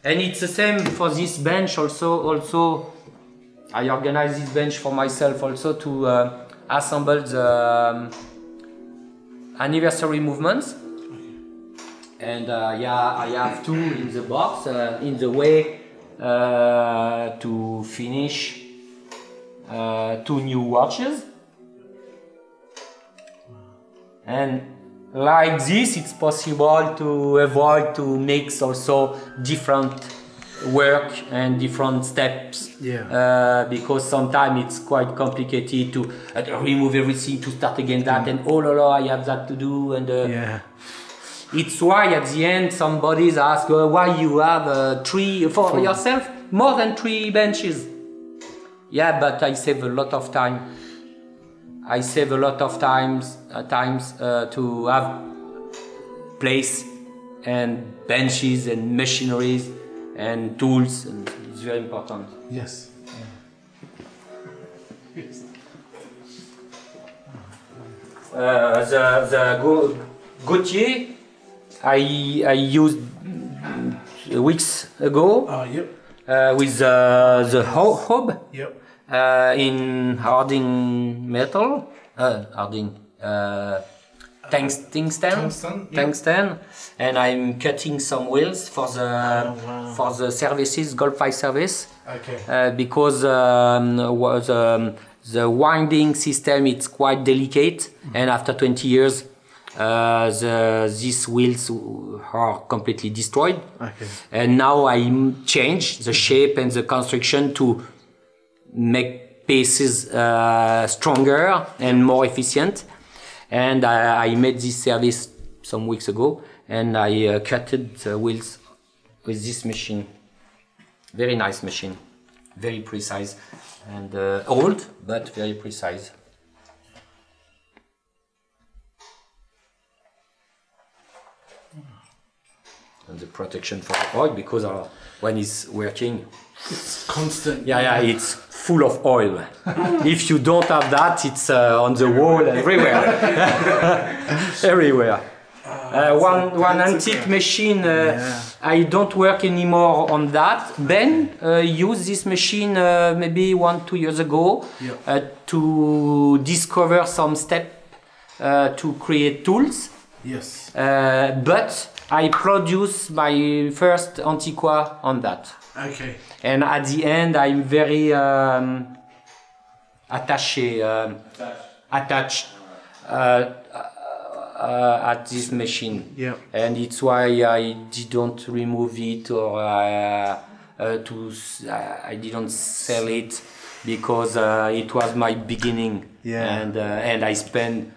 And it's the same for this bench also. I organize this bench for myself also to assemble the anniversary movements. And yeah, I have two in the box, in the way to finish two new watches. And like this, it's possible to avoid to mix also different work and different steps. Yeah. Because sometimes it's quite complicated to remove everything, to start again that, and I have that to do. And yeah. It's why at the end somebody's ask why you have three for yourself, more than 3 benches. Yeah, but I save a lot of time. I save a lot of times to have place and benches and machineries and tools, and it's very important. Yes. The Gautier I used weeks ago. Yep. With the hub. Yep. In harding metal, tungsten, and I'm cutting some wheels for the services, Golf 5 service. Okay. Because the winding system it's quite delicate, and after 20 years, these wheels are completely destroyed. Okay. And now I change the shape and the construction to make pieces stronger and more efficient. And I made this service some weeks ago, and I cutted the wheels with this machine. Very nice machine, very precise, and old but very precise. And the protection for the oil, because when it's working, it's constant. Yeah, it's full of oil. If you don't have that, it's on the wall everywhere. Everywhere. One antique machine. I don't work anymore on that. Ben used this machine maybe 1-2 years ago to discover some step to create tools. Yes. But I produced my first Antiqua on that. Okay. And at the end, I'm very attached at this machine. Yeah. And it's why I didn't remove it, or I didn't sell it, because it was my beginning. Yeah. And I spent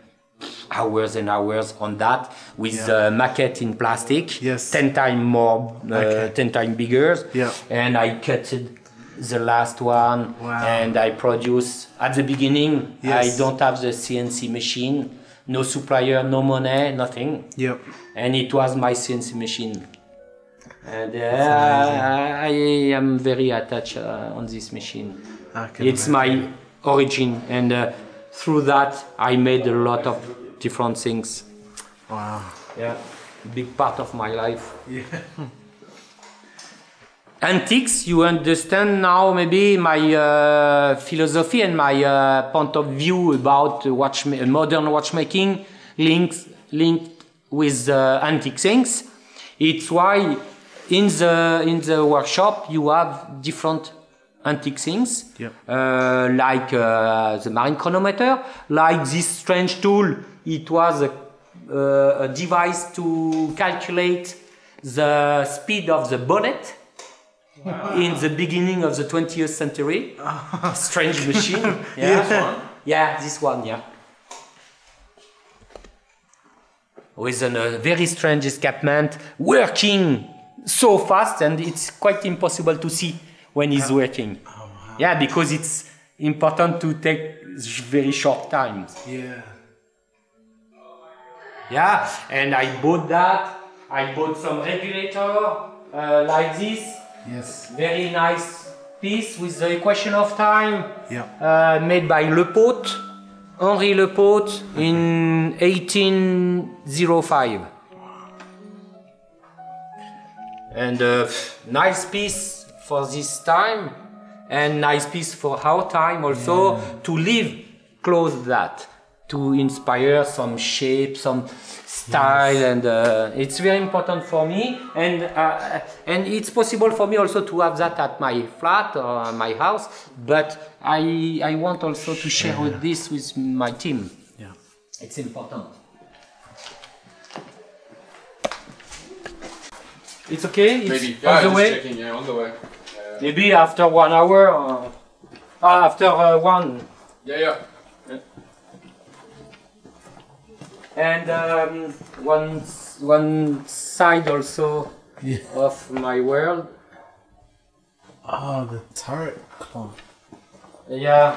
hours and hours on that with maquette in plastic. Yes. 10 times more, 10 times bigger. Yeah. And I cutted the last one. Wow. And I produced at the beginning. Yes. I don't have the CNC machine, no supplier, no money, nothing. Yep. And it was my CNC machine. And I am very attached on this machine. It's my origin, and through that I made a lot of different things. Wow. Yeah, big part of my life. Yeah. Antiques, you understand now maybe my philosophy and my point of view about modern watchmaking linked with antique things. It's why in the workshop you have different antique things, like the marine chronometer, like this strange tool. It was a device to calculate the speed of the bonnet. Wow. In the beginning of the 20th century. Strange machine. Yeah, this one, yeah. With a very strange escapement, working so fast, and it's quite impossible to see when it's working. Oh, wow. Yeah, because it's important to take very short times. Yeah. Yeah, and I bought that. I bought some regulator like this. Yes. Very nice piece with the equation of time. Yeah. Made by Henri Lepaute in 1805. And nice piece for this time, and nice piece for our time also, to live close to that, to inspire some shape, some style, and it's very important for me, and it's possible for me also to have that at my flat or my house, but I want also to share with this with my team. Yeah. It's important. It's okay? It's Maybe. on the just way? checking, yeah, on the way. Maybe after 1 hour or after one. Yeah. And one side also of my world. Oh, the turret clock. Yeah.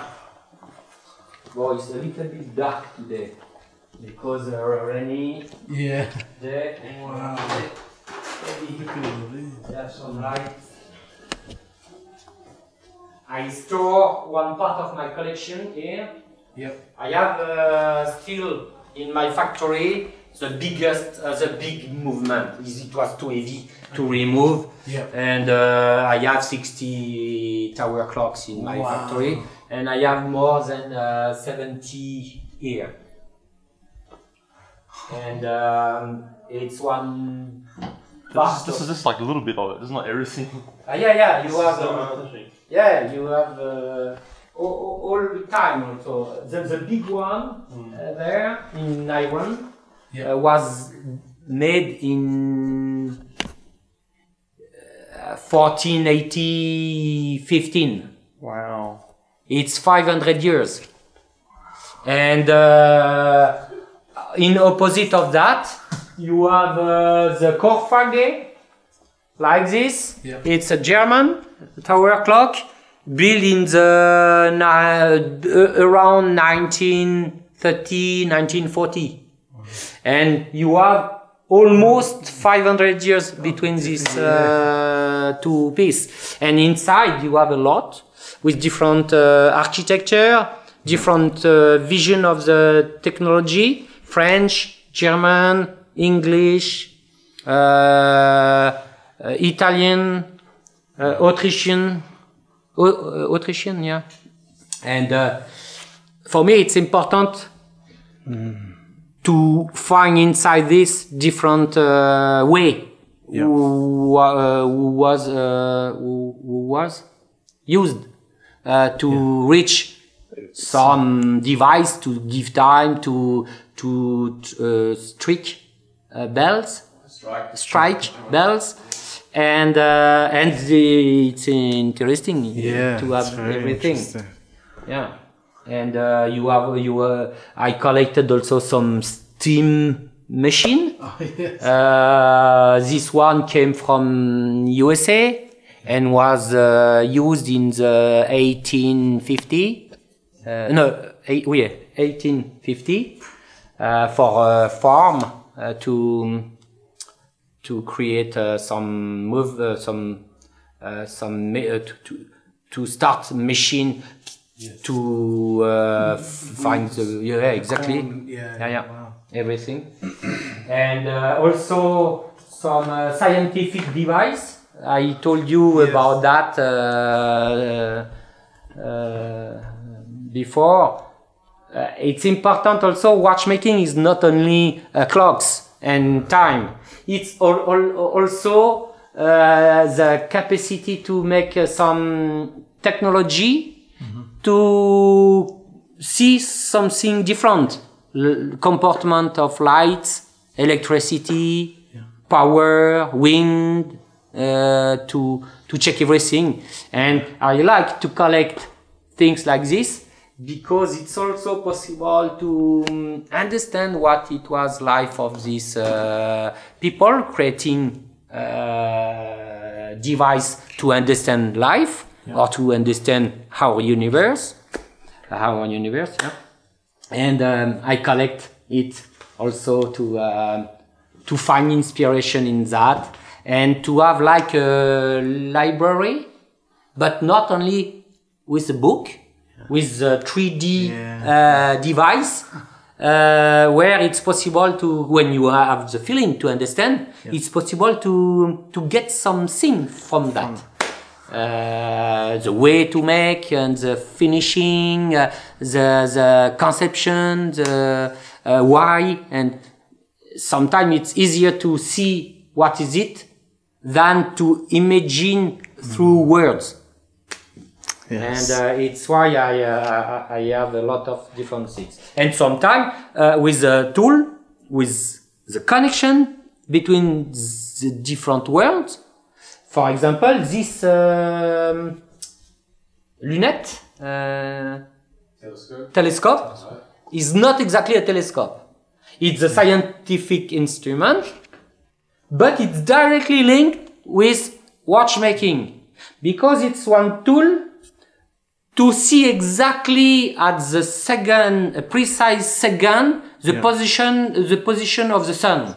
Well, it's a little bit dark today because rainy day. Wow. Look at all these. There's some lights. I store one part of my collection here. Yep. I have still in my factory the big movement. It was too heavy to remove. Yep. And I have 60 tower clocks in my factory, and I have more than 70 here. And it's one. This is just like a little bit of it. It's not everything. Yeah. You have. You have all the time also. The big one there in Iran was made in 1415. Wow. It's 500 years. And in opposite of that, you have the Korfage, like this. Yep. It's a German tower clock built in the around 1930, 1940. And you have almost 500 years between these two pieces. And inside you have a lot with different architecture, different vision of the technology, French, German, English, Italian, Austrian, yeah. And for me it's important to find inside this different way who was used to reach some device to give time to strike bells, and it's interesting to have everything. Yeah, and I collected also some steam machine. Oh, yes. This one came from USA and was used in the 1850 for a farm to create to start machine to find the exactly Wow. everything, and also some scientific device. I told you about that before. It's important also. Watchmaking is not only clocks and time. It's also the capacity to make some technology to see something different. Comportment of lights, electricity, power, wind, to check everything. And I like to collect things like this because it's also possible to understand what it was life of these people creating device to understand life or to understand our universe. And I collect it also to find inspiration in that and to have like a library, but not only with a book, with a 3D device, where it's possible to, when you have the feeling to understand, it's possible to get something from that. The way to make and the finishing, the conception, the why, and sometimes it's easier to see what is it than to imagine through words. Yes. And it's why I have a lot of different things. And sometimes with the tool, with the connection between the different worlds. For example, this lunette, telescope is not exactly a telescope. It's a scientific instrument, but it's directly linked with watchmaking because it's one tool to see exactly at the second, a precise second, the position of the sun.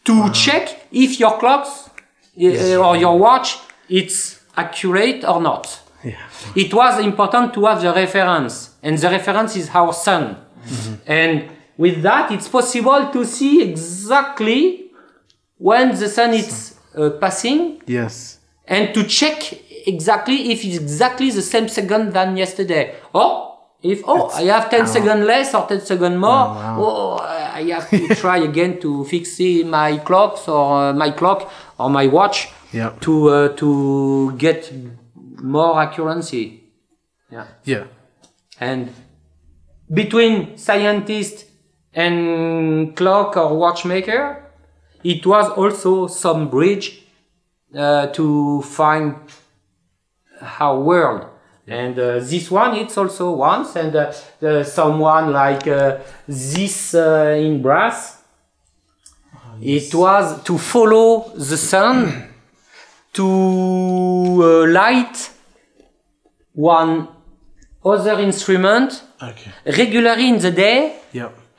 To check if your clocks or your watch it's accurate or not. Yeah. It was important to have the reference, and the reference is our sun. And with that, it's possible to see exactly when the sun is passing. Yes. And to check exactly if it's exactly the same second than yesterday. Or if I have 10 seconds less or 10 seconds more, I have to try again to fix my clocks or my clock or my watch to get more accuracy. Yeah. And between scientist and clock or watchmaker, it was also some bridge to find our world. And this one, it's also once, and someone like this in brass, it was to follow the sun to light one other instrument regularly in the day.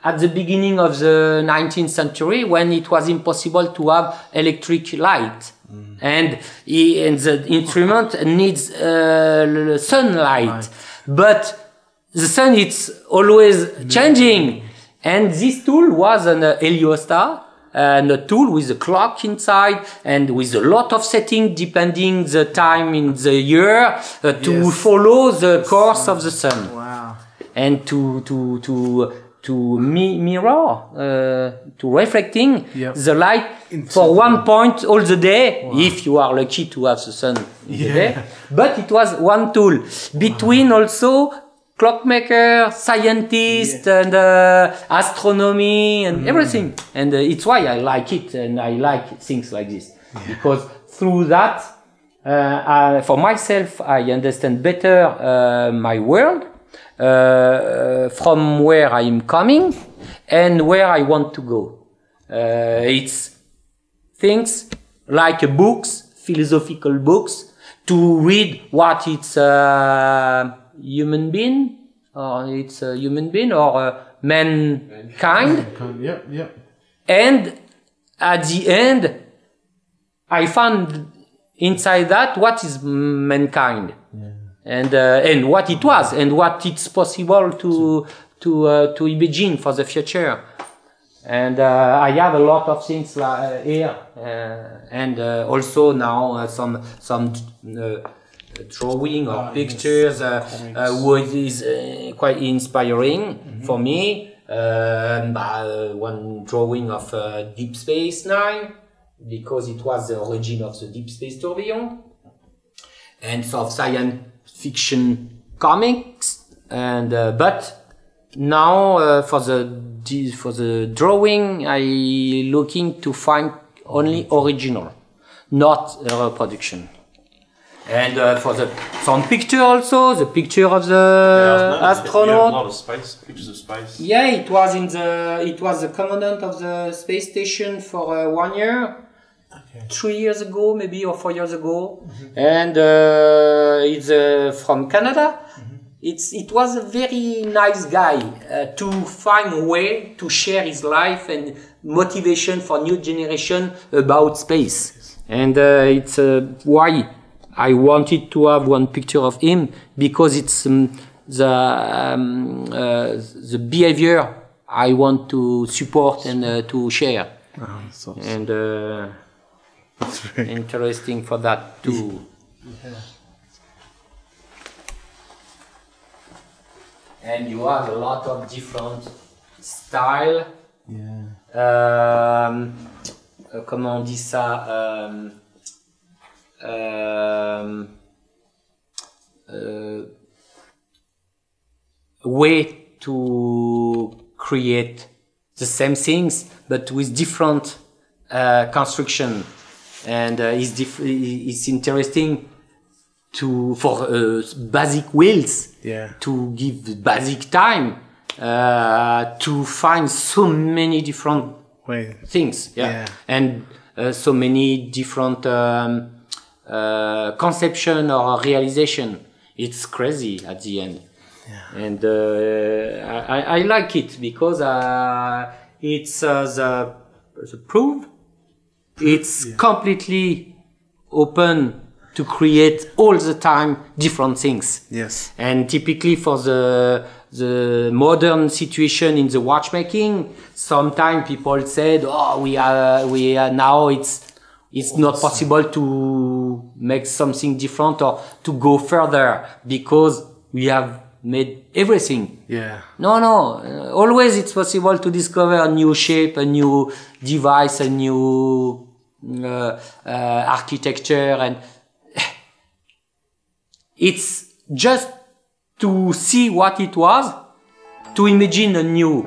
At the beginning of the 19th century, when it was impossible to have electric light. And the instrument needs sunlight. But the sun is always changing. And this tool was an heliostat, and a tool with a clock inside and with a lot of setting depending the time in the year to follow the course of the sun. Wow. And to mirror, to reflecting the light for one point all the day, if you are lucky to have the sun in the day. But it was one tool between also clockmaker, scientist, and astronomy and everything. And it's why I like it, and I like things like this because through that, for myself, I understand better my world. From where I am coming and where I want to go. It's things like books, philosophical books, to read what it's a human being, or it's a human being, or mankind. And at the end, I found inside that what is mankind. And what it was, and what it's possible to imagine for the future. And I have a lot of things here, and also now some drawing or pictures, which is quite inspiring for me. One drawing of Deep Space Nine, because it was the origin of the Deep Space Tourbillon, and of science fiction comics, and but now for the drawing I looking to find only original, not a reproduction. And for some picture also, the picture of the astronaut. Yeah, a lot of space, pictures of space. Yeah, it was the commandant of the space station for 1 year. 3 years ago, maybe, or 4 years ago, and it's from Canada. It was a very nice guy to find a way to share his life and motivation for new generation about space. And it's why I wanted to have one picture of him, because it's the behavior I want to support and to share. Oh, that's awesome. And that's very interesting for that too. Yeah. And you have a lot of different style. Yeah. Comment on dit ça? Way to create the same things, but with different construction, and it's interesting for basic wheels. Yeah. To give basic time to find so many different things. Yeah. And so many different conception or realization. It's crazy at the end. Yeah. And I like it because it's the proof. It's completely open to create all the time different things. Yes. And typically for the modern situation in the watchmaking, sometimes people said, "Oh, we are now it's not possible to make something different or to go further because we have made everything." Yeah. No. Always it's possible to discover a new shape, a new device, a new architecture, and it's just to see what it was, to imagine a new.